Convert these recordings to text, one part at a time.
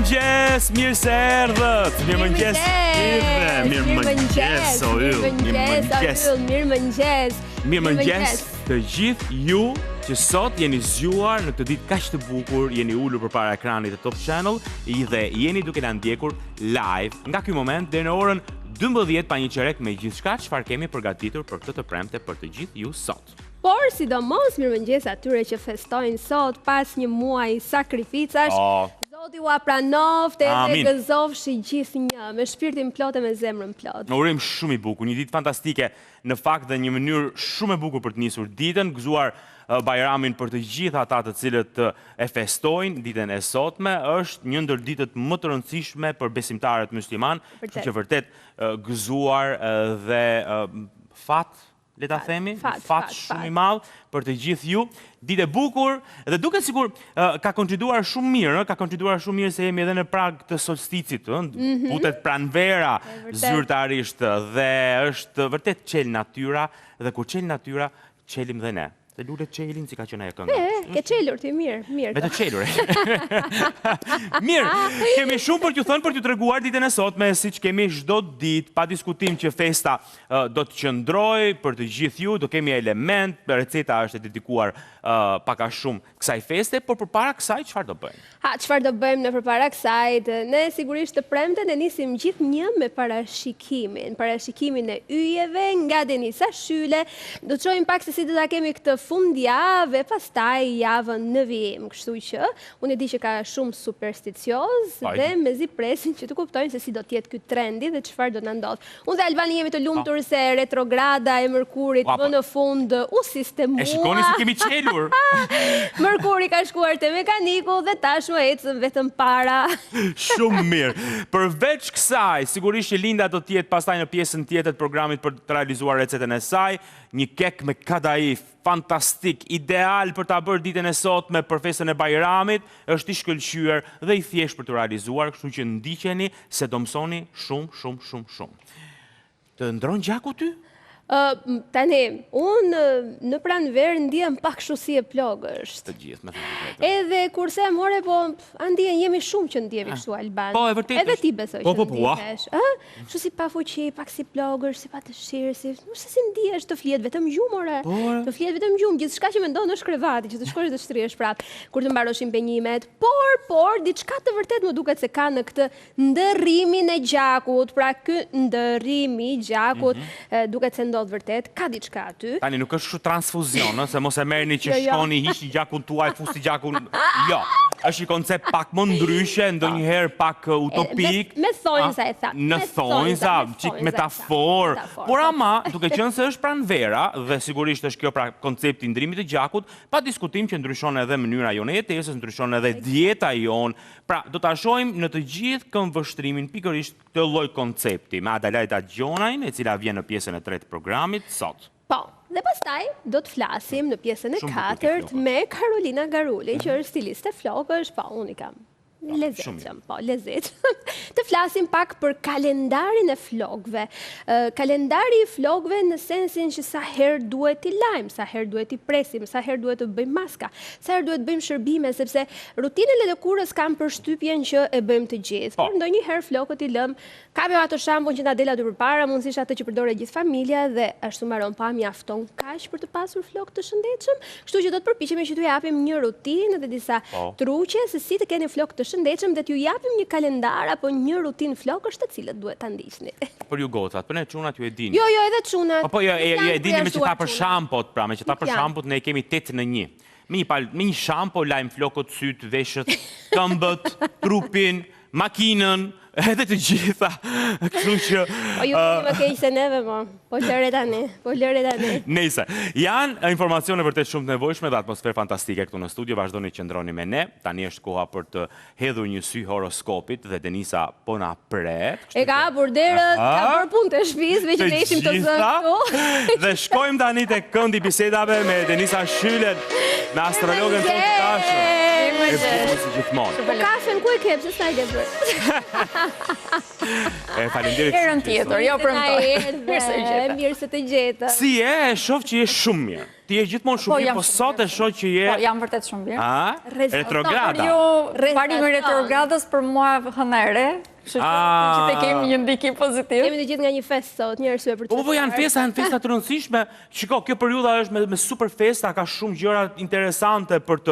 Mirëmëngjes, mirë se erdhët. Mirëmëngjes. Mirëmëngjes të gjithë ju që sot jeni zgjuar në këtë ditë kaq të bukur, jeni ulur përpara ekranit të Top Channel dhe jeni duke na ndjekur live nga ky moment deri në orën 12 pa një çerek me gjithçka çfarë kemi përgatitur për këtë të premte për të gjithë ju sot. Por sidomos mirëmëngjes atyre që festojnë sot pas një muaji sakrificash. Zoti ua pranoft edhe gëzofshi gjithnjë me shpirtin plot e me zemrën plot. Në urim shumë i bukur, një ditë fantastike, në fakt dhe një mënyrë shumë e bukur për të nisur ditën, gëzuar Bajramin për të gjithë ata të cilët e festojnë ditën e sotme, është një ndër ditët më të rëndësishme për besimtarët musliman, që vërtet gëzuar dhe le ta themi, fat shumë i madh për të gjithë ju. Ditë e bukur dhe duket sikur ka kontribuar shumë mirë, se jemi edhe në prag të solsticit, butet pranvera zyrtarisht dhe është vërtet qel natyra dhe kur qel natyra, qelim dhe ne. Dhe lulet qelin si ka qenë ajo kënga. Ke qelur ti mirë. Me të qelur. Mirë, kemi shumë për t'ju thënë, për t'ju treguar ditën e sotme, siç kemi çdo ditë, pa diskutim që festa do të qëndrojë për të gjithë ju, do kemi element, receta është e dedikuar pak a shumë kësaj feste, por përpara kësaj çfarë do bëjmë? Çfarë do bëjmë ne përpara kësaj? Ne sigurisht të premten e nisim gjithnjë me parashikimin e yjeve nga Denisa Shyle. Do të shohim pak se si do ta kemi këtë fundjavë, pastaj javën në vijim, kështu që unë e di që ka shumë supersticioz dhe mezi presin që të kuptojnë se si do të jetë ky trendi dhe çfarë do na ndodh. Unë dhe Albani jemi të lumtur se retrograda e Mërkurit më në fund u sistemua. E shikoni si kemi qelur. Mërkuri ka shkuar te mekaniku dhe tashmë ecën vetëm para. Shumë mirë. Përveç kësaj, sigurisht që Linda do të jetë pastaj në pjesën tjetër të programit për të realizuar recetën e saj, një kek me kadaif fantastik, ideal për ta bërë ditën e sotme për festën e Bajramit, është i shkëlqyer dhe i thjesht për të realizuar, kështu që ndiqeni se do mësoni shumë. Të ndron gjaku ty? Tani, unë në pranverë ndihem pak kështu si e plogësht. Të gjithë, me thënë vërtetë. Edhe kurse more, po ndihen jemi shumë që ndihemi kështu Alban. Po, e vërtetë. Edhe ti besoj që ndihesh. Kështu si pa fuqi, pak si plogësh, si pa dëshirë, nuk se si ndihesh, të flihet vetëm gjumë, ore. Të flihet vetëm gjumë, gjithçka që mendon është krevati, që të shkosh të shtrihesh prapë kur të mbarosh impenjimet. Por diçka të vërtet më duket se ka në këtë ndërrimin e gjakut, pra ky ndërrim i gjakut duket se vërtet, ka diçka aty. Tani nuk është shumë transfuzion, se mos e merrni që shkoni hiqni gjakun tuaj, fusti gjakun. Jo, është një koncept pak më ndryshe, ndonjëherë pak utopik. Me thonjza e tha. Në thonjza, çik metafor. Por ama, duke qenë se është pranvera dhe sigurisht është kjo pra koncepti i ndrimit të gjakut, pa diskutim që ndryshon edhe mënyra jone jetesës, ndryshon edhe dieta jon. Pra, do ta shohim në të gjithë këmbvështrimin pikërisht këtë lloj koncepti me Adelaida Gjonajn, e cila vjen në pjesën e tretë të programit sot. Po, dhe pastaj do të flasim në pjesën e katërt me Karolina Garuli, që është stiliste flokësh, po unë i kam lezetshëm, po, lezetshëm. Të flasim pak për kalendarin e flokëve. Kalendari i flokëve në sensin që sa herë duhet t'i lajmë, sa herë duhet t'i presim, sa herë duhet të bëjmë maska, sa herë duhet bëjmë shërbime, sepse rutinën e lëkurës kam përshtypjen që e bëjmë të gjithë. Por ndonjëherë flokët i lëmë, kam jo ato shampull që na del aty përpara, mundësisht atë që përdore gjithë familja dhe ashtu mbaron pa mjafton kaq për të pasur flokë të shëndetshëm, kështu që do të përpiqemi që t'ju japim një rutinë dhe disa truqe se si të keni flokë të shëndetshëm dhe t'ju japim një kalendar apo një rutinë flokësh të cilët duhet ta ndiqni. Për ju gocat, për ne çunat ju e dini. Jo, edhe çunat. Po jo, e dini me që ta për shampot, pra me që ta për shampot ne kemi 8 në 1. Me një shampo lajm flokët, syt, veshët, këmbët, trupin, makinën, edhe të gjitha, kështu që... Po ju keni më keq se neve, po lëre tani. Nëse, janë informacione vërtet shumë të nevojshme dhe atmosferë fantastike këtu në studio, vazhdoni që qëndroni me ne, tani është koha për të hedhur një sy horoskopit dhe Denisa po na pret. E ka hapur derët, ka bërë punë të shtëpisë, veç ne ishim të zënë këtu. Dhe shkojmë tani te këndi bisedave me Denisa Shyle, me astrologën tonë të dashur. si gjithmonë. Po kafen ku e ke, pse s'na i ke bërë? Faleminderit. Herën tjetër, jo premtoj. Mirë se të gjeta. Si e shoh që je shumë mirë. Ti je gjithmonë shumë mirë, po sot e shoh që je... Po, jam vërtet shumë mirë. Retrograda. Parimi retrogradës për mua hënë e re, kështu që te kemi një ndikim pozitiv. Jemi të gjithë nga një fest sot, një arsye për të. Po janë festa të rëndësishme. Shiko, kjo periudha është me super festa, ka shumë gjëra interesante për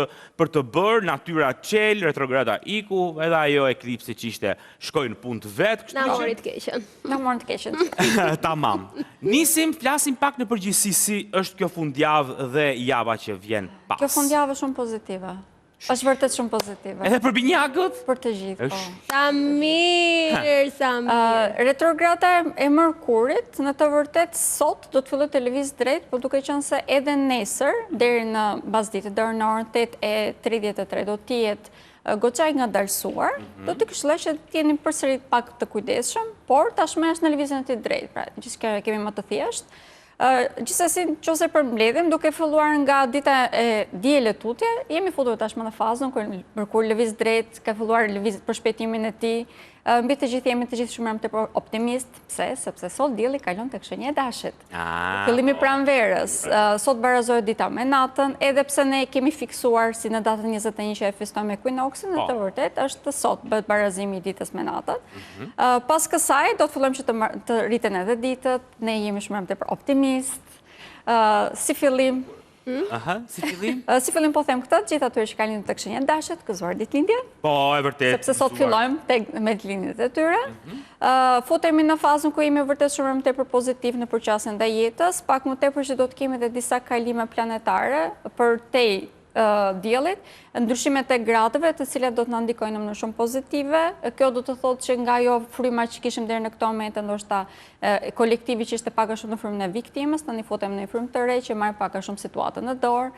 të bërë, natyra qel, retrograda iku, edhe ajo eklipsi që ishte shkoi në punë vet, Na mori të keqen. Na morën të keqen. Tamam. Nisim, flasim pak në përgjithësi si është kjo fundjavë dhe java që vjen pas. Kjo fundjavë është shumë pozitive. Është vërtet shumë pozitive. Edhe për binjakët? Për të gjithë, po. Sa mirë, sa mirë. Retrograda e Mërkurit, në të vërtet sot do të filloj të lëviz drejt, por duke qenë se edhe nesër, deri në bazditë, deri në orën 8:33 do të jetë goxha nga dalsuar, do të këshilloj që të jeni përsëri pak të kujdesshëm, por tashmë është në lëvizjen e tij drejt, pra gjithçka kemi më të thjeshtë. Gjithsesi, nëse përmbledhim, duke filluar nga dita e dielës tutje, jemi futur tashmë në fazën kur lëviz drejt, ka filluar lëviz për shpejtimin e tij. Mbi të gjithë jemi të gjithë shumë më tepër optimist, pse? Sepse sot dielli kalon tek shenja e Dashit. Fillimi pranverës, sot barazohet dita me natën, edhe pse ne kemi fiksuar si në datën 21 që e festojmë ekuinoksin, në të vërtet është sot bëhet barazimi i ditës me natën. Pas kësaj do të fillojmë që të rriten edhe ditët, ne jemi shumë më tepër optimist. Si fillim Si fillim? Si fillim po them këtë, gjithë atyre që kanë lindur tek shenja e Dashit, gëzuar ditëlindje. Po, e vërtet. Sepse sot fillojmë me ditëlindjet e tyre. Futemi në fazën ku jemi vërtet shumë më tepër pozitiv në përqasjen ndaj jetës, pak më tepër që do të kemi edhe disa kalime planetare për te diellit, ndryshimet e gradëve, të cilat do të na ndikojnë në mënyrë shumë pozitive. Kjo do të thotë që nga ajo fryma që kishim deri në këtë moment, ndoshta kolektivi që ishte pak a shumë në frymën e viktimës, tani futem në një frymë të re që marr pak a shumë situatën në dorë,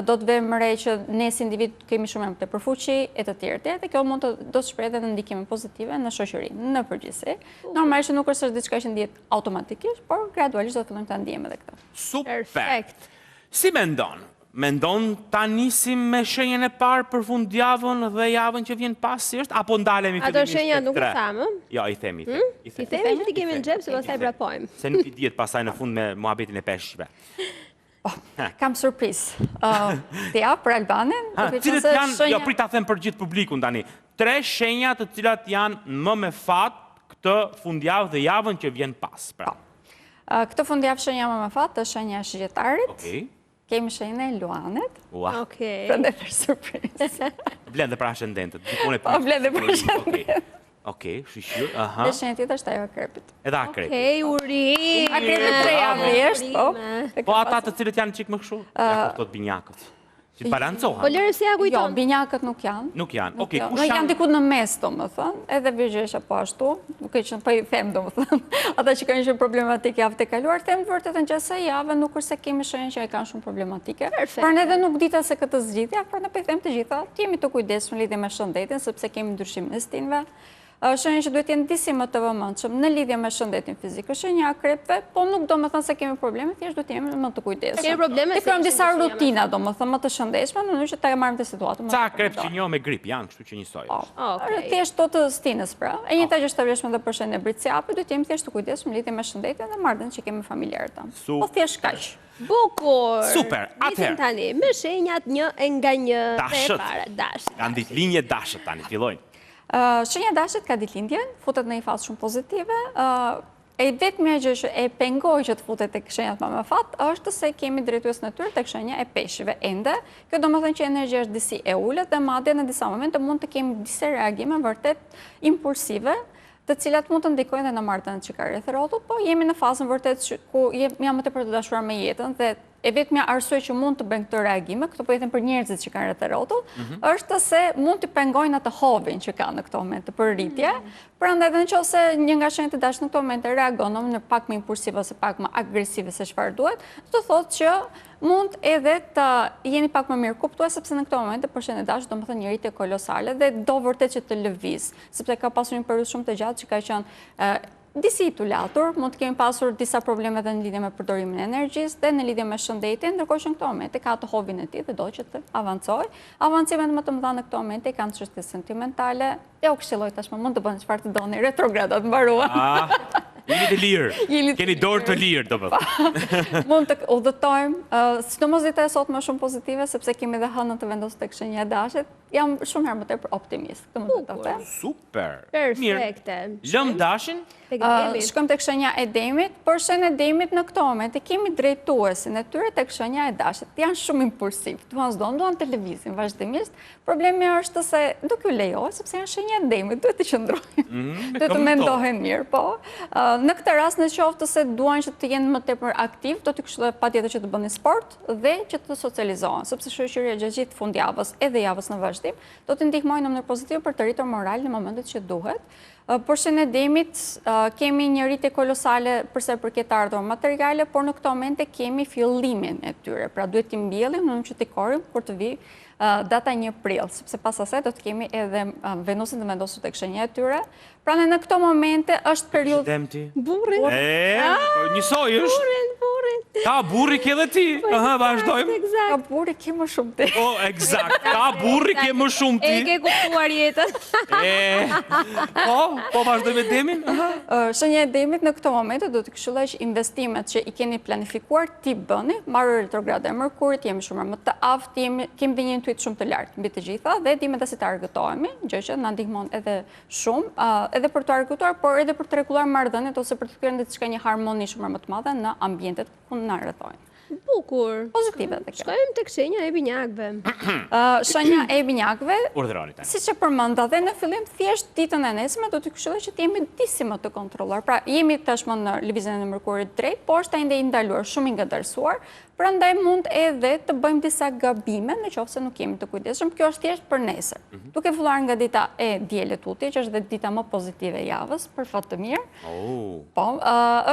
do të vëmë re që ne si individ kemi shumë më tepër fuqi e të tjerë, dhe kjo do të shprehë edhe ndikime pozitive në shoqërinë në përgjithësi. Normalisht nuk është diçka që ndihet automatikisht, por gradualisht do të fillojmë ta ndjejmë edhe këtë. Super. Si mendon ta nisim me shenjën e parë për fundjavën dhe javën që vjen pas, si është? Apo ndalemi fillimisht Ato shenja nuk u thamë? Jo, i themi. I themi që ti kemi në xhep, se pastaj vrapojmë. Se nuk i dihet pastaj në fund me muhabetin e peshqve. Kam surprizë. Të ja për Albanin, cilët janë, jo, prit ta them për gjithë publikun tani, 3 shenja të cilat janë më me fat këtë fundjavë dhe javën që vjen pas. Këtë fundjavë shenja më me fat është shenja e Shqiptarit. Kemi shenjën e Luanit. Prandaj për surprizë. Blenë dhe për ascendentët. Po, blenë dhe për ascendentët. Okej, shqyqyr. Dhe shenjë tjetër është ajo akrepit. Edhe akrepit. Okej, urim. Akrepit 3 javë jeshtë, po. Po ata të cilët janë qik më këshu? Ja kuptot binjakët. Që të balancohen. Po lërë si ja kujton? Jo, binjakët nuk janë. Nuk janë. Okej, ku shanë? Janë diku në mes, do më thënë. Edhe Virgjësha po ashtu. Nuk e që po i them, do më thënë. Ata që kanë shumë problematik javë të kaluar, them të vërtet në gjëse javë, nuk është se kemi shenjë që e kanë shumë problematike. Por ne edhe nuk dita se këtë zgjidhja, por ne po i them të gjitha, jemi të kujdesshëm lidhje me shëndetin, sepse kemi ndryshim në stinëve. Shenjë që duhet jenë disi më të vëmendshëm në lidhje me shëndetin fizik. Është shenja akrepëve, po nuk do më thënë se kemi probleme, thjesht duhet jemi më të kujdesshëm. Kemi probleme. Të kemi disa rutina, do më thënë më të shëndetshme, në mënyrë që ta marrim të situatën. Ca akrep që njoh me grip janë, kështu që njësoj. Thjesht to të stinës pra. E njëjta gjë është e vlefshme edhe për shenjën e briciapit, duhet jemi thjesht të kujdesshëm lidhje me shëndetin dhe marrëdhënien që kemi familjarët tanë. Po thjesht kaq. Bukur. Super. Atëherë tani me shenjat një nga një të para Dashit. Kanë ditëlindje Dashit tani, fillojnë. Shenja e Dashit ka ditëlindjen, futet në një fazë shumë pozitive. E vetmja gjë që e pengoj që të futet tek shenjat më me fat është se kemi drejtues natyrë tek shenja e peshqive ende. Kjo do të thënë që energjia është disi e ulët dhe madje në disa momente mund të kemi disa reagime vërtet impulsive, të cilat mund të ndikojnë dhe në marrëdhënien që ka rreth rrotullt, po jemi në fazën vërtet ku jam më tepër të dashuar me jetën dhe e vetmja arsye që mund të bëjnë këto reagime, këto po i them për njerëzit që kanë rreth rrotullt, është se mund të pengojnë atë hovin që kanë në këtë moment të përrritje. Prandaj edhe nëse një nga shenjat e Dashit në këtë moment reagon në pak më impulsive ose pak më agresive se çfarë duhet, do të thotë që mund edhe të jeni pak më mirë kuptues, sepse në këtë moment për shenjën e Dashit do të thonë një rritje kolosale dhe do vërtet që të lëviz, sepse ka pasur një periudhë shumë të gjatë që ka qenë disi të latur, mund të kemi pasur disa probleme dhe në lidhje me përdorimin e energjisë dhe në lidhje me shëndetin, ndërkohë që në këto momente ka të hobin e tij dhe do që të avancojë. Avancimet më të mëdha në këto momente kanë çështje sentimentale. Ja u këshilloj tashmë mund të bëni çfarë të doni, retrogradat mbaruan. Jeni të lirë, keni dorë të lirë, do përë. Mund të udhëtojmë, sidomos dita e sot më shumë pozitive, sepse kemi dhe hënën të vendosur tek shenja e dashit, jam shumë herë më tepër optimist. Këtë mund të them. Super. Perfekte. Lëm dashin? Shkojmë tek shenja e demit, por shenja e demit në këto momente kemi drejtuesin e tyre tek shenja e dashit. Janë shumë impulsiv, duan televizin vazhdimisht. Problemi është se nuk ju lejoj, sepse janë shenja e demit, duhet të qëndrojnë. Duhet të mendohen mirë, po. Në këtë rast në qoftë se duan që të jenë më tepër aktiv, do të këshilloj patjetër që të bëni sport dhe që të socializohen, sepse shoqëria gjatë gjithë fundjavës edhe javës në vazhdim do të ndihmojnë në mënyrë pozitive për të rritur moralin në momentet që duhet. Por shenja e demit kemi një rritje kolosale përsa përket ardhur materiale, por në këto momente kemi fillimin e tyre. Pra duhet t'i mbjellim në mënyrë që t'i korrim kur të vi data 1 prill, sepse pas asaj do të kemi edhe Venusin të vendosur tek shenja e tyre. Pra në këto momente është periudhë. Demti. Burrin. Njësoj është. Burrin. Ka burri ke dhe ti. Vazhdojmë. Ka burri ke më shumë ti. Po, eksakt. Ka burri ke më shumë ti. E ke kuptuar jetën. Po, vazhdojmë e demin. Shenja e demit në këto momente do të këshilloj që investimet që i keni planifikuar ti bëni, marrë retrograde e Mërkurit, jemi shumë më të aftë, kemi dhe një intuit shumë të lartë mbi të gjitha dhe dimë edhe si të argëtohemi, gjë që na ndihmon edhe shumë, edhe për të argëtuar, por edhe për të rregulluar marrëdhëniet ose për të kërkuar diçka një harmoni shumë më të madhe në ambientet ku na rrethojnë. Bukur. Pozitive të kjo. Shkojmë tek shenja e binjakëve. Shenja e binjakëve, Urdhëroni tani. siç e përmenda dhe në fillim, thjesht ditën e nesme do të këshilloj që të jemi disi më të kontrolluar. Pra, jemi tashmë në lëvizjen e Mërkurit drejt, por është ende i ndaluar, shumë i ngadalsuar. Prandaj mund edhe të bëjmë disa gabime në qoftë se nuk jemi të kujdesshëm. Kjo është thjesht për nesër. Duke filluar nga dita e dielët utje, që është dhe dita më pozitive e javës, për fat të mirë. Po,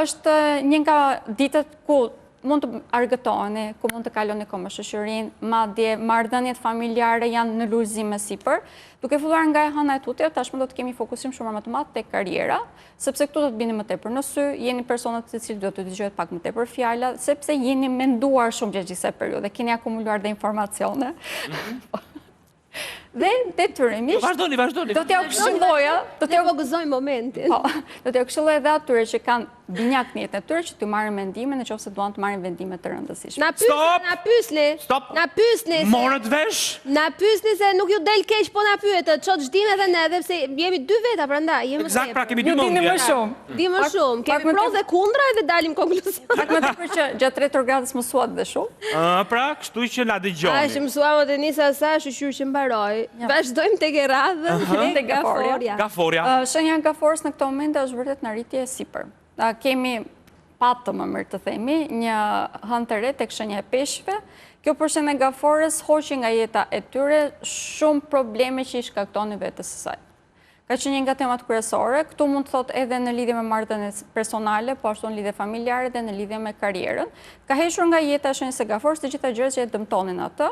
është një nga ditët ku mund të argëtoheni, ku mund të kaloni kohë me shoqërinë, madje marrëdhëniet familjare janë në lulëzim më sipër. Duke filluar nga e hëna e tutje, tashmë do të kemi fokusim shumë më të madh tek karriera, sepse këtu do të bini më tepër në sy, jeni personat të cilët do të dëgjohet pak më tepër fjala, sepse jeni menduar shumë gjatë gjithë periudhës, keni akumuluar dhe informacione. Dhe detyrimisht Vazhdoni. do t'ja këshilloja, Do të vogëzojmë momentin. po, do t'ja këshilloj edhe atyre që kanë binjak në jetën e tyre që të marrin vendime nëse duan të marrin vendime të rëndësishme. Na pyesni. Stop. Na pyesni. Morët vesh? Na pyesni se nuk ju del keq, po na pyetët, çot çdim edhe ne, edhe pse jemi dy veta prandaj, jemi Eksakt, pra kemi dy Ju dini mendje. më shumë. Di më shumë, pak kemi më pro tepër- dhe kundra edhe dalim konkluzion. Pak më tepër që gjatë retrogradës mësuat dhe shumë. Pra, kështu që na A dëgjoni. që mësua më të nisa sa, shqyr që mbaroj. Vazhdojmë tek e radhë, tek gaforja. Gaforja. Shenja e gaforës në këto momente është vërtet në rritje e sipër. Kemi patë më mirë të themi, një hënë të re tek shenja e peshqve. Kjo për shenja e gaforës hoqi nga jeta e tyre shumë probleme që i shkaktoni vetës së saj. Ka që një nga temat kryesore, këtu mund të thot edhe në lidhje me marrëdhëniet personale, po ashtu në lidhje familjare dhe në lidhje me karrierën. Ka hequr nga jeta e shenjës së gaforës të gjitha gjërat që e dëmtonin atë.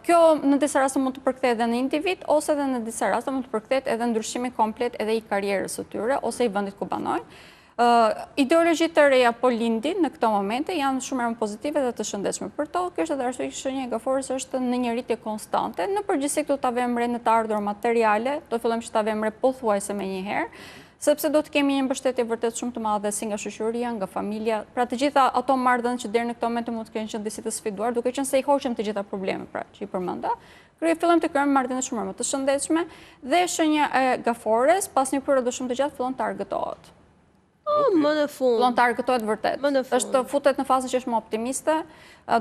Kjo në disa raste mund të përkthehet edhe në individ, ose edhe në disa raste mund të përkthehet edhe ndryshimi komplet edhe i karrierës së tyre, ose i vendit ku banojnë. Ideologjit të reja po lindin në këto momente janë shumë më pozitive dhe të shëndetshme për to. Kjo është edhe arsye që shenja e gaforës është në një rritje konstante. Në përgjithësi këtu ta vëmë re në të ardhur materiale, do fillojmë që ta vëmë re pothuajse menjëherë, sepse do të kemi një mbështetje vërtet shumë të madhe si nga shoqëria, nga familja. Pra të gjitha ato marrëdhënie që deri në këtë moment mund të kenë qenë disi të sfiduar, duke qenë se i hoqëm të gjitha problemet pra që i përmenda. Fillojmë të krijojmë marrëdhënie shumë më të shëndetshme dhe shenja e gaforës pas një periudhë shumë të gjatë fillon të argëtohet. Më në fund. Fillon të argëtohet vërtet. Më në fund. Është futet në fazën që është më optimiste,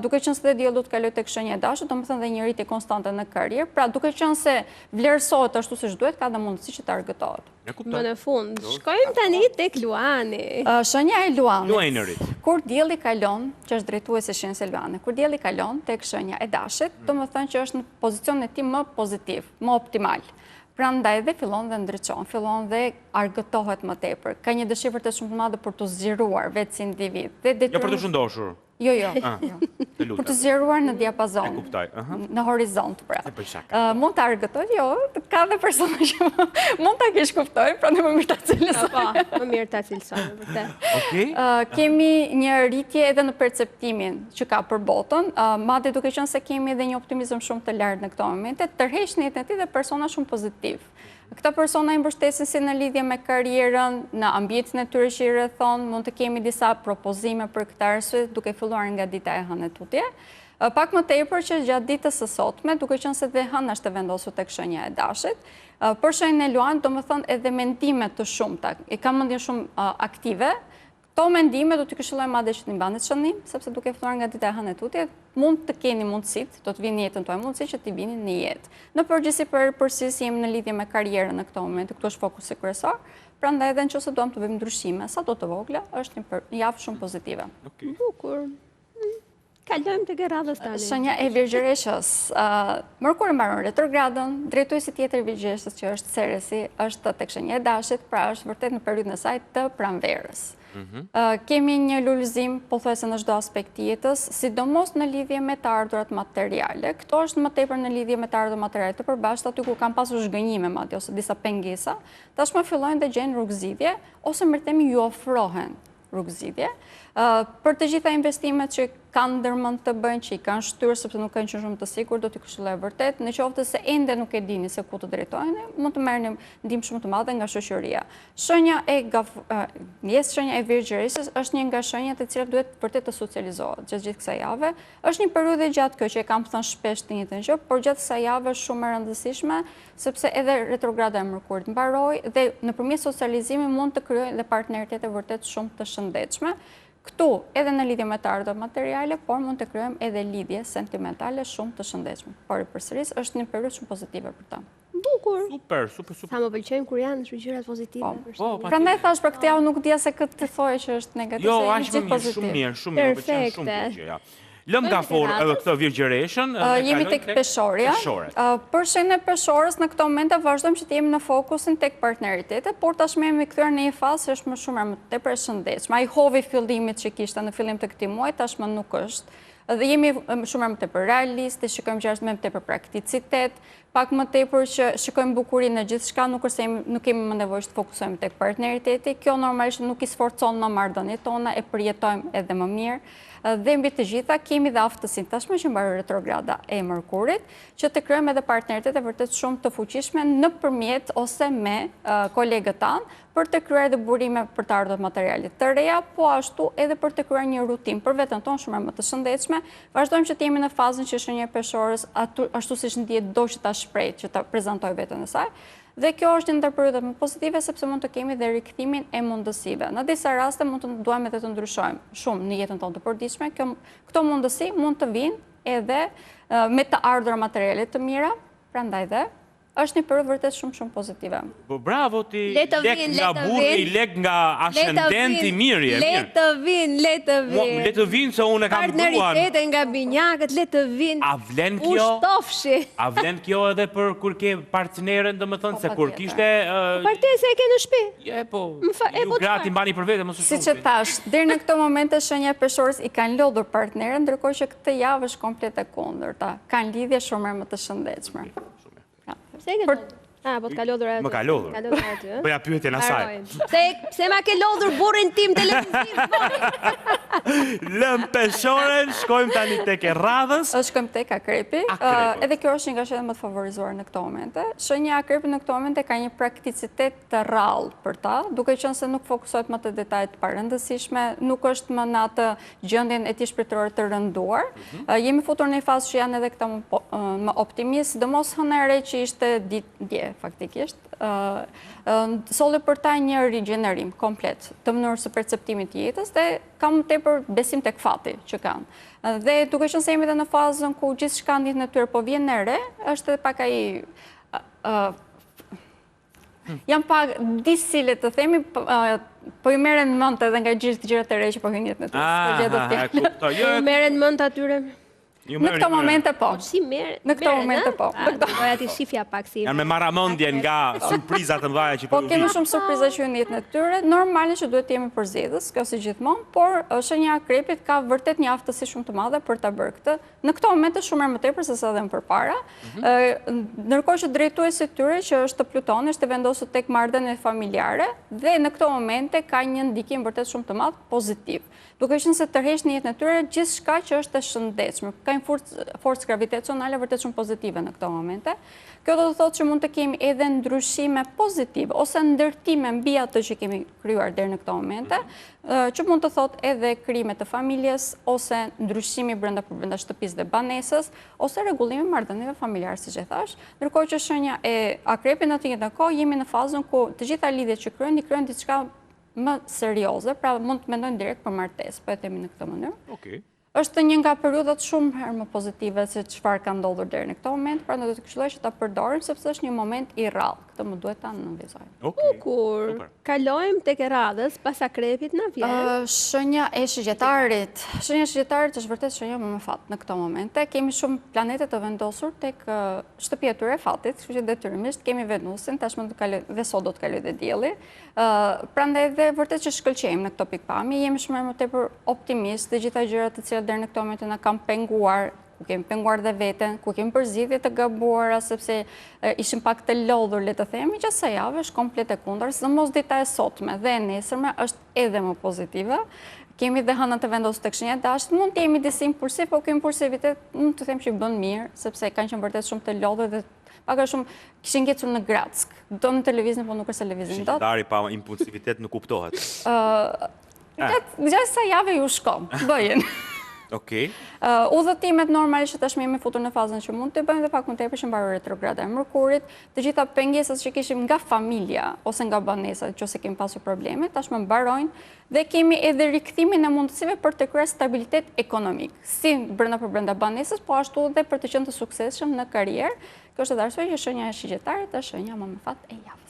duke qenë se dielli do të kaloj tek shenja e dashit, domethënë dhe një rritje konstante në karrierë. Pra duke qenë se vlerësohet ashtu siç duhet, ka dhe mundësi që të argëtohet. Më në fund. Shkojmë tani tek Luani. Shenja e Luanit. Luajnërit. Kur dielli kalon, që është drejtuesi i shenjës së Luanit, kur dielli kalon tek shenja e dashit, domethënë që është në pozicionin e tij më pozitiv, më optimal. Prandaj dhe fillon dhe ndriçon, fillon dhe argëtohet më tepër. Ka një dëshirë vërtet shumë të madhe për të zgjeruar vetë si individ. Jo për të shëndoshur. Jo. Për të zgjeruar në diapazon. E kuptoj. Në horizont, pra. Se për shaka. Mund të argëtoj, jo, ka dhe persona që mund të kish kuptoj, pra në më mirë ta cilësoj. Po, më mirë ta cilësoj, vërtet. Okej. Kemi një rritje edhe në perceptimin që ka për botën, madje duke qenë se kemi edhe një optimizëm shumë të lartë në këto momente, tërheq në jetën e tij dhe persona shumë pozitiv. Këta persona i mbështesin si në lidhje me karrierën, në ambientin e tyre që i rrethon, mund të kemi disa propozime për këtë arsye, duke filluar nga dita e hënë e tutje. Pak më tepër që gjatë ditës së sotme, duke qenë se dhe hëna është e vendosur tek shenja e dashit, për shenjën e luan, domethënë edhe mendime të shumta, e kam mendje shumë aktive. Këto mendime do t'i këshilloj madje që t'i mbani shënim, sepse duke filluar nga dita e hënë e tutje, mund të keni mundësit, do të vinë në jetën tuaj mundësi që t'i vini në jetë. Në përgjithësi përsërisë jemi në lidhje me karrierën në këto moment, këtu është fokusi kryesor, prandaj edhe nëse duam të bëjmë ndryshime, sa do të vogla, është një javë shumë pozitive. Bukur. Kalojmë tek radhës tani. Shenja e Virgjëreshës. Mërkuri mbaron retrogradën, drejtuesi tjetër i Virgjëreshës që është Ceresi, është tek shenja e Dashit, pra është vërtet në periudhën e saj të pranverës. Kemi një lulëzim pothuajse në çdo aspekt të jetës, sidomos në lidhje me të ardhurat materiale. Këto është më tepër në lidhje me të ardhurat materiale të përbashkëta, aty ku kanë pasur zhgënjime madje ose disa pengesa, tashmë fillojnë të gjejnë rrugëzidhje ose më themi ju ofrohen rrugëzidhje. Për të gjitha investimet që kanë ndërmend të bëjnë, që i kanë shtyrë sepse nuk kanë qenë shumë të sigurt, do t'i këshilloj vërtet, në qoftë se ende nuk e dini se ku të drejtoheni, mund të merrni ndihmë shumë të madhe nga shoqëria. Shenja e Virgjëresës është një nga shenjat e cilat duhet vërtet të socializohet gjatë gjithë kësaj jave. Është një periudhë gjatë kjo që e kam thënë shpesh të njëjtën gjë, por gjatë kësaj jave është shumë e rëndësishme sepse edhe retrograda e Mërkurit mbaroi dhe nëpërmjet socializimit mund të krijojë dhe partneritete vërtet shumë të shëndetshme. Këtu, edhe në lidhje me të ardhurat materiale, por mund të krijojmë edhe lidhje sentimentale shumë të shëndetshme. Por përsëris është një periudhë shumë pozitive për ta. Bukur. Super. Sa më pëlqejnë kur janë gjërat pozitive. Prandaj thash për këtë javë nuk dia se këtë të thojë që është negativ, jo, se është pozitiv. shumë mirë, pëlqen shumë gjëja. Lëm nga forë edhe këtë Virgjëreshën. Jemi tek Peshorja. Për shenjën e Peshorës, në këto momente vazhdojmë që të jemi në fokusin tek partneritete, por tashmë jemi kthyer në një fazë që është më shumë më tepër e shëndetshme. Ai hovi fillimit që kishte në fillim të këtij muaji tashmë nuk është. Dhe jemi shumë më tepër realiste, shikojmë gjërat me më tepër prakticitet, pak më tepër që shikojmë bukurinë në gjithçka, nuk kemi më nevojë të fokusohemi tek partneriteti. Kjo normalisht nuk i sforcon më marrëdhëniet tona, e përjetojmë edhe më mirë. Dhe mbi të gjitha kemi dhe aftësinë tashmë që mbaron retrograda e Mërkurit, që të krijojmë edhe partneritete vërtet shumë të fuqishme nëpërmjet ose me kolegët tanë për të krijuar edhe burime për të ardhurat materiale të reja, po ashtu edhe për të krijuar një rutinë për veten tonë shumë më të shëndetshme. Vazhdojmë që të jemi në fazën që shenja e Peshorës ashtu siç ndihet do që ta shpreh, që ta prezantoj veten e saj. Dhe kjo është një ndër periudhat më pozitive sepse mund të kemi dhe rikthimin e mundësive. Në disa raste mund të duam edhe të ndryshojmë shumë në jetën tonë të përditshme. Këto mundësi mund të vinë edhe me të ardhurat materiale të mira, prandaj dhe është një periudhë vërtet shumë pozitive. Po bravo ti, lek nga burri, lek nga ascendenti mirë. Le të vinë. Le të vinë se unë e kam buan. Partneritete nga binjakët, le të vinë. A vlen kjo? Ushtofshi. A vlen kjo edhe për kur ke partnerën, domethënë se kur kishte partnerë e ke në shtëpi. Po. Ju gratë mbani për vete, mos u shumë. Siç e thash, deri në këto momente shenja e Peshorës i kanë lodhur partnerën, ndërkohë që këtë javë është komplet e kundërta. Kanë lidhje shumë më të shëndetshme. Po të ka lodhur aty. Më ka lodhur. Po ja pyetjen asaj. Se ma ke lodhur burrin tim televiziv. Lëm Peshorën, shkojmë tani tek e radhës. Shkojmë tek Akrepi. Edhe kjo është një nga shenjat më të favorizuar në këto momente. Shenja e Akrepit në këto momente ka një prakticitet të rrallë për ta, duke qenë se nuk fokusohet më te detajet të parëndësishme, nuk është më në atë gjendjen e tij shpirtërore të rënduar. Jemi futur në një fazë që janë edhe këta më optimist, sidomos hëna e re që ishte dje faktikisht. Solli për ta një rigjenerim komplet të mënyrës së perceptimit të jetës dhe kam tepër besim tek fati që kanë. Dhe duke qenë se jemi edhe në fazën ku gjithçka në jetën e tyre po vjen në re, është edhe pak ai jam pak disi le të themi po i merren mend edhe nga gjithë gjërat e re që po hyjnë në jetën e tyre. Merren mend atyre. Në këto momente po. Në këto momente po. Doja ti shifja pak si. Janë me marramendje nga surprizat e mëdha që po kemi shumë surpriza që në jetën e tyre. Normalisht që duhet të jemi përzgjedhës, kjo si gjithmonë, por shenja e akrepit ka vërtet një aftësi shumë të madhe për ta bërë këtë. Në këto momente shumë më tepër se sa dhe më përpara. Ndërkohë që drejtuesi i tyre që është Plutoni është vendosur tek marrëdhëniet familjare dhe në këto momente ka një ndikim vërtet shumë të madh pozitiv. Duke qenë se tërheq në jetën e tyre gjithçka që është e shëndetshme. Ka një forcë gravitacionale vërtet shumë pozitive në këto momente. Kjo do të thotë që mund të kemi edhe ndryshime pozitive ose ndërtime mbi atë që kemi krijuar deri në këto momente, që mund të thotë edhe krijime të familjes ose ndryshimi brenda shtëpisë dhe banesës ose rregullimi i marrëdhënieve familjare siç e thash. Ndërkohë që shenja e akrepit në të njëjtën kohë jemi në fazën ku të gjitha lidhjet që krijojnë diçka më serioze, pra mund të mendojnë direkt për martesë, po e themi në këtë mënyrë. Është një nga periudhat shumë herë më pozitive se çfarë ka ndodhur deri në këtë moment, pra do të këshilloj që ta përdorim sepse është një moment i rrallë. Këtë më duhet ta nënvizoj. Bukur. Kalojmë tek e radhës pas akrepit na vjen. Shenja e shigjetarit. Shenja e shigjetarit është vërtet shenja më fat në këto momente. Kemi shumë planete të vendosur tek shtëpia e tyre e fatit, kështu që detyrimisht kemi Venusin, tashmë do të kaloj dhe sot do të kaloj dhe dielli. Prandaj dhe vërtet që shkëlqejmë në këto pikpamje, jemi shumë më tepër optimist dhe gjitha gjërat të cilat deri në këto momente na kanë penguar, ku kemi penguar dhe veten, ku kemi përzgjedhje të gabuara sepse ishim pak të lodhur, le të themi, që sa javë është komplet e kundër, sidomos dita e sotme dhe e nesërme është edhe më pozitive. Kemi dhe hënën të vendosur tek shenja e dashit, mund të jemi disi impulsiv, po kemi impulsivitet, mund të them që i bën mirë, sepse kanë qenë vërtet shumë të lodhur dhe pak a shumë kishin ngecur në Grack. Do në televizin, po nuk është televizin dot. Shigjitari pa impulsivitet nuk kuptohet. Gjatë sa jave ju shkon, bëjnë. Udhëtimet normalisht që tashmë jemi futur në fazën që mund të bëjmë dhe pak më tepër që mbaroi retrograda e Mërkurit, të gjitha pengesat që kishim nga familja ose nga banesat, nëse kemi pasur probleme, tashmë mbarojnë dhe kemi edhe rikthimin e mundësive për të kryer stabilitet ekonomik, si brenda banesës, po ashtu edhe për të qenë të suksesshëm në karrierë. Kjo është edhe arsye që shenja e shigjetarit është shenja më me fat e javës.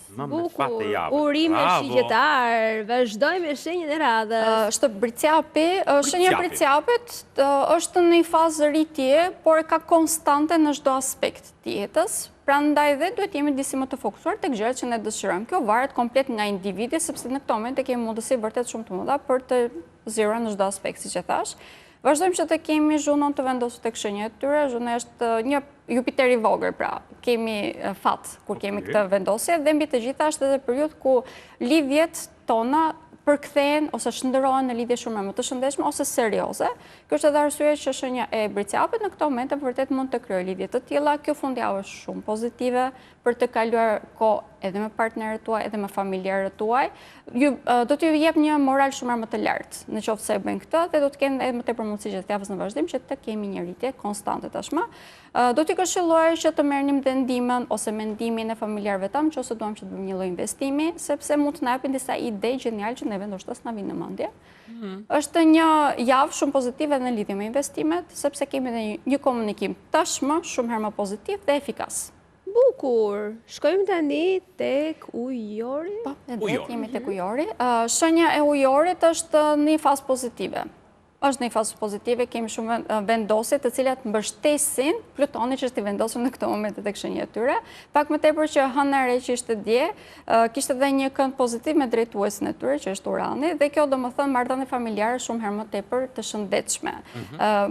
Urime shigjetar, vazhdojmë me shenjën e radhës. Është Briciapi, shenja e Briciapit është në një fazë rritje, por ka konstante në çdo aspekt të jetës. Prandaj dhe duhet jemi disi më të fokusuar tek gjërat që ne dëshirojmë. Kjo varet komplet nga individi, sepse në këtë moment kemi mundësi vërtet shumë të mëdha për të zgjeruar në çdo aspekt, siç e thash. Vazhdojmë që të kemi Zhunon të vendosur tek shenja e tyre. Zhuni është një Jupiter i vogël, pra kemi fat kur kemi këtë vendosje dhe mbi të gjitha është edhe periudhë ku lidhjet tona përkthehen ose shndërrohen në lidhje shumë më të shëndetshme ose serioze. Kjo është edhe arsyeja që shenja e Briciapit në këtë moment vërtet mund të krijojë lidhje të tilla. Kjo fundjavë është shumë pozitive për të kaluar kohë edhe me partnerët tuaj, edhe me familjarët tuaj. Do t'ju jep një moral shumë më të lartë në qoftë se e bëjnë këtë dhe do të kenë edhe më tepër mundësi gjatë javës në vazhdim që të kemi një rritje konstante tashmë. Do t'i këshilloj që të merrnim dhe ndihmën ose mendimin e familjarëve tam, nëse duam që të bëjmë një lloj investimi, sepse mund të na japin disa ide geniale që neve ndoshta s'na vinë në mendje. Është një javë shumë pozitive në lidhje me investimet, sepse kemi edhe një komunikim tashmë shumë herë më pozitiv dhe efikas. Bukur. Shkojmë tani tek Ujori. Po, jemi tek Ujori. Shenja e Ujorit është në një fazë pozitive. Është në një fazë pozitive, kemi shumë vendosje të cilat mbështesin Plutonin që është i vendosur në këtë moment tek shenja e tyre. Pak më tepër që hëna e re që ishte dje, kishte edhe një kënd pozitiv me drejtuesin e tyre, që është Urani, dhe kjo domethënë marrëdhënie familjare shumë herë më tepër të shëndetshme.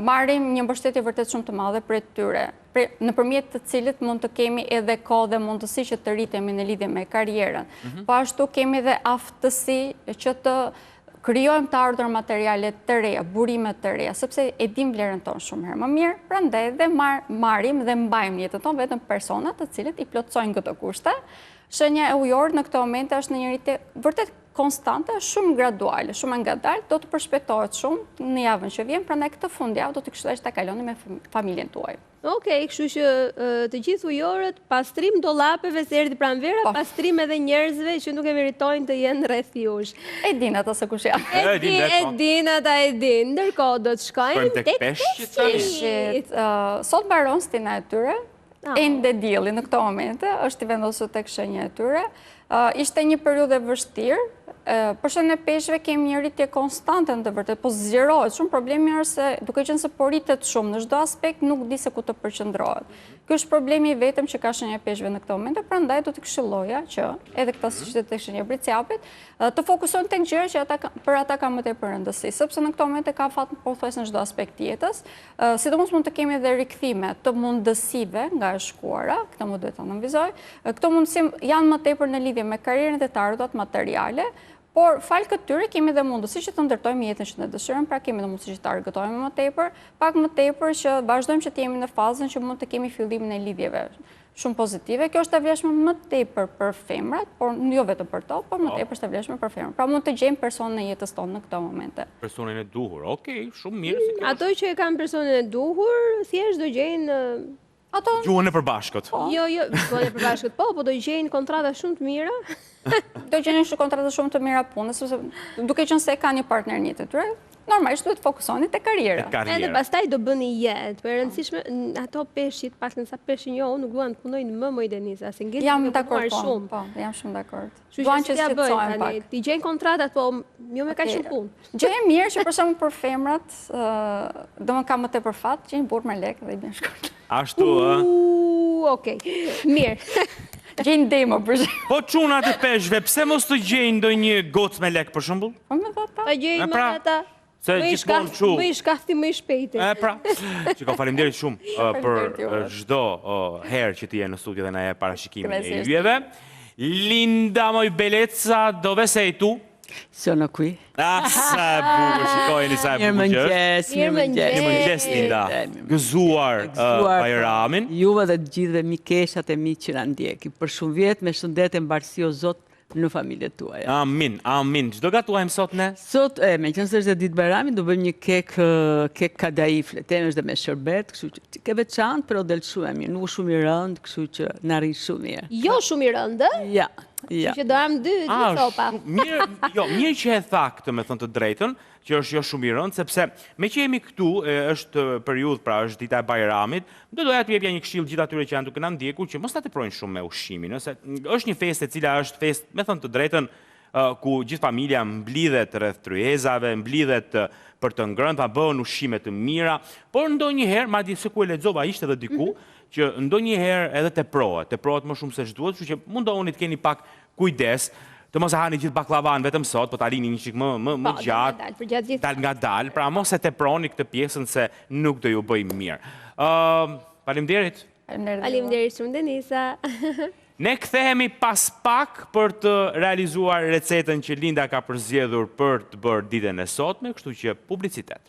Marrim një mbështetje vërtet shumë të madhe prej tyre, nëpërmjet të cilit mund të kemi edhe kohë dhe mundësi që të rritemi në lidhje me karrierën. Po ashtu kemi edhe aftësi që të krijojmë të ardhur materiale të reja, burime të reja, sepse e dim vlerën tonë shumë herë më mirë, prandaj dhe marrim dhe mbajmë jetën tonë vetëm personat të cilët i plotësojnë këto kushte. Shenja e Ujorit në këtë moment është në një rritje vërtet konstante, shumë graduale, shumë ngadalë, do të përshpejtohet shumë në javën që vjen, prandaj këtë fundjavë do të këshilloj që ta kaloni me familjen tuaj. Okej, kështu që të gjithë ujorët, pastrim dollapeve se erdhi pranvera, pastrim edhe njerëzve që nuk e meritojnë të jenë rreth jush. E din ata se kush janë. E din ata. Ndërkohë do të shkojmë tek peshqit. Sot mbaron stina e tyre. Ende dielli në këto momente është i vendosur tek shenja e tyre. Ishte një periudhë e vështirë, Përshën e peshve kemi një rritje konstante në të vërtet, po zgjerohet. Shumë problemi është se duke qenë se po rritet shumë në çdo aspekt, nuk di se ku të përqendrohet. Ky është problemi i vetëm që ka shenja e peshve në këtë moment, prandaj do të këshilloja që edhe këta siç të tek shenja e Bricjapit, të fokusohen tek gjëra që për ata ka më tepër rëndësi, sepse në këtë moment e ka fat pothuajse në çdo aspekt të jetës, sidomos mund të kemi edhe rikthime të mundësive nga e shkuara, këtë më duhet ta analizoj. Këto mundësi janë më tepër në lidhje me karrierën e të ardhurat materiale, por falë këtyre kemi dhe mundësi që të ndërtojmë jetën që ne dëshirojmë, pra kemi dhe mundësi që të argëtojmë më tepër, pak më tepër që vazhdojmë që të jemi në fazën që mund të kemi fillimin e lidhjeve shumë pozitive. Kjo është e vlefshme më tepër për femrat, por jo vetëm për to, por më tepër është e vlefshme për femrat. Pra mund të gjejmë personin e jetës tonë në këto momente. Personin e duhur, okej, shumë mirë. Ato që e kanë personin e duhur, thjesht do gjejnë gjuhën e përbashkët. Jo, gjuhën e përbashkët, po do gjejnë kontrata shumë të mira. Do gjejnë kontrata shumë të mira pune, sepse duke qenë se ka një partner një të tyre, normalisht duhet fokusoni te karriera. Edhe pastaj do bëni jetë, për rëndësishme ato peshqit, paktën sa peshë njohun, nuk duan të punojnë më Denisa, se ngjetin jam të dakord shumë. Po, jam shumë dakord. Duan që shqetësohen pak. Ti gjejnë kontratat, po jo me kaq shumë punë. Gjë e mirë që për shembull për femrat, do më ka më tepër fat, gjejnë burr me lekë dhe i bën shkurt. Ashtu okej. Mirë. Gjejnë demo për shembull. Po çunat e peshëve, pse mos të gjejnë ndonjë gocë me lek për shembull? Po me ata. Po gjejnë me ata. Se gjithmonë kështu. Më i shkafti më i shpejti. Pra. Çiko, faleminderit shumë për çdo herë që ti je në studio dhe na jep parashikimin e yjeve. Linda moj bellezza, dove sei tu? Sono qui. Sa bukur, shikojeni sa e bukur që është. Mirëmëngjes, Linda. Gëzuar Bajramin. Juve dhe të gjithëve mikeshat e mi që na ndjekin. Për shumë vjet me shëndet e mbarësi o Zot në familjet tuaja. Amin, amin. Çdo gatuajmë sot ne? Sot, me qenë se është e ditë Bajramit, do bëjmë një kek kadai, fletemi është dhe me shërbet, kështu që ke veçantë, pero del shumë e mirë, nuk shumë i rëndë, kështu që na rri shumë mirë. Jo shumë i rëndë? Ja. Që do am dy copa. Mirë që e tha këtë, me thënë të drejtën, që është jo shumë i rëndë, sepse me që jemi këtu, është periudhë, pra është dita e Bajramit, do doja të jepja një këshill gjithë atyre që janë duke na ndjekur, që mos ta teprojnë shumë me ushqimin, nëse është një festë e cila është festë, me thënë të drejtën, ku gjithë familja mblidhet rreth tryezave, mblidhet për të ngrënë, ta bëhen ushqime të mira, por ndonjëherë, madje se ku e lexova ishte edhe diku, që ndonjëherë edhe teprohet më shumë se ç'duhet, kështu që mundohuni të keni pak kujdes, të mos e hani gjithë baklavan vetëm sot, po ta lini një çik më gjatë, dal nga dal, pra mos e teproni këtë pjesën se nuk do ju bëj mirë. Faleminderit. Faleminderit shumë Denisa. Ne kthehemi pas pak për të realizuar recetën që Linda ka përzgjedhur për të bërë ditën e sotme, kështu që publicitet.